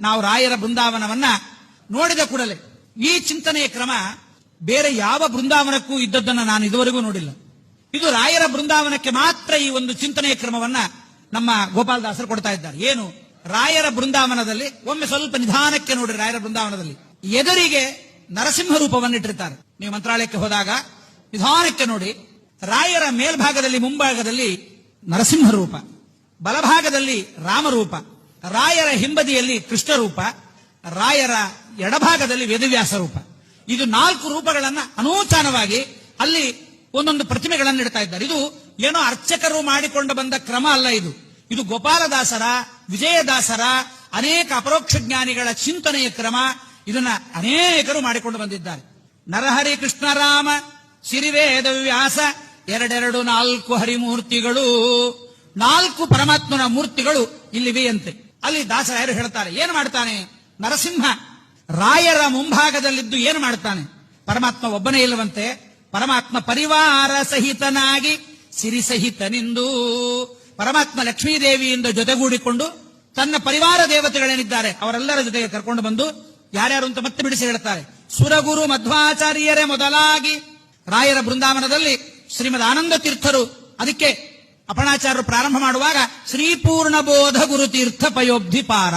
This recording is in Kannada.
ನಾವು ರಾಯರ ಬೃಂದಾವನವನ್ನ ನೋಡಿದ ಕೂಡಲೇ ಈ ಚಿಂತನೆಯ ಕ್ರಮ ಬೇರೆ ಯಾವ ಬೃಂದಾವನಕ್ಕೂ ಇದ್ದದ್ದನ್ನು ನಾನು ಇದುವರೆಗೂ ನೋಡಿಲ್ಲ. ಇದು ರಾಯರ ಬೃಂದಾವನಕ್ಕೆ ಮಾತ್ರ ಈ ಒಂದು ಚಿಂತನೆಯ ಕ್ರಮವನ್ನ ನಮ್ಮ ಗೋಪಾಲದಾಸರು ಕೊಡ್ತಾ ಇದ್ದಾರೆ. ಏನು? ರಾಯರ ಬೃಂದಾವನದಲ್ಲಿ ಒಮ್ಮೆ ಸ್ವಲ್ಪ ನಿಧಾನಕ್ಕೆ ನೋಡ್ರಿ. ರಾಯರ ಬೃಂದಾವನದಲ್ಲಿ ಎದುರಿಗೆ ನರಸಿಂಹ ರೂಪವನ್ನಿಟ್ಟಿರ್ತಾರೆ. ನೀವು ಮಂತ್ರಾಲಯಕ್ಕೆ ಹೋದಾಗ ನಿಧಾನಕ್ಕೆ ನೋಡಿ, ರಾಯರ ಮೇಲ್ಭಾಗದಲ್ಲಿ ಮುಂಭಾಗದಲ್ಲಿ ನರಸಿಂಹ ರೂಪ, ಬಲಭಾಗದಲ್ಲಿ ರಾಮರೂಪ, ರಾಯರ ಹಿಂಬದಿಯಲ್ಲಿ ಕೃಷ್ಣ ರೂಪ, ರಾಯರ ಎಡಭಾಗದಲ್ಲಿ ವೇದವ್ಯಾಸ ರೂಪ. ಇದು 4 ರೂಪಗಳನ್ನ ಅನೂಚಾನವಾಗಿ ಅಲ್ಲಿ ಒಂದೊಂದು ಪ್ರತಿಮೆಗಳನ್ನು ಇಡ್ತಾ ಇದ್ದಾರೆ. ಇದು ಏನೋ ಅರ್ಚಕರು ಮಾಡಿಕೊಂಡು ಬಂದ ಕ್ರಮ ಅಲ್ಲ. ಇದು ಗೋಪಾಲದಾಸರ, ವಿಜಯದಾಸರ ಅನೇಕ ಅಪರೋಕ್ಷ ಜ್ಞಾನಿಗಳ ಚಿಂತನೆಯ ಕ್ರಮ. ಇದನ್ನ ಅನೇಕರು ಮಾಡಿಕೊಂಡು ಬಂದಿದ್ದಾರೆ. ನರಹರಿ ಕೃಷ್ಣರಾಮ ಸಿರಿವೇದವ್ಯಾಸ 2 ಹರಿಮೂರ್ತಿಗಳು, 4 ಪರಮಾತ್ಮನ ಮೂರ್ತಿಗಳು ಇಲ್ಲಿವೆಯಂತೆ. ಅಲ್ಲಿ ದಾಸರಾಯರು ಹೇಳ್ತಾರೆ, ಏನು ಮಾಡ್ತಾನೆ ನರಸಿಂಹ? ರಾಯರ ಮುಂಭಾಗದಲ್ಲಿದ್ದು ಏನು ಮಾಡ್ತಾನೆ? ಪರಮಾತ್ಮ ಒಬ್ಬನೇ ಇಲ್ಲವಂತೆ. ಪರಮಾತ್ಮ ಪರಿವಾರ ಸಹಿತನಾಗಿ ಸಿರಿಸಹಿತನಿಂದು ಪರಮಾತ್ಮ ಲಕ್ಷ್ಮೀದೇವಿಯಿಂದ ಜೊತೆಗೂಡಿಕೊಂಡು ತನ್ನ ಪರಿವಾರ ದೇವತೆಗಳೇನಿದ್ದಾರೆ ಅವರೆಲ್ಲರ ಜೊತೆಗೆ ಕರ್ಕೊಂಡು ಬಂದು ಯಾರ್ಯಾರು ಅಂತ ಮತ್ತೆ ಬಿಡಿಸಿ ಹೇಳ್ತಾರೆ. ಸುರಗುರು ಮಧ್ವಾಚಾರ್ಯರೇ ಮೊದಲಾಗಿ ರಾಯರ ಬೃಂದಾವನದಲ್ಲಿ ಶ್ರೀಮದ್ ಆನಂದ ತೀರ್ಥರು, ಅದಕ್ಕೆ ಅಪಣಾಚಾರ್ಯರು ಪ್ರಾರಂಭ ಮಾಡುವಾಗ ಶ್ರೀಪೂರ್ಣ ಬೋಧ ಗುರು ತೀರ್ಥ ಪಯೋಬ್ಧಿ ಪಾರ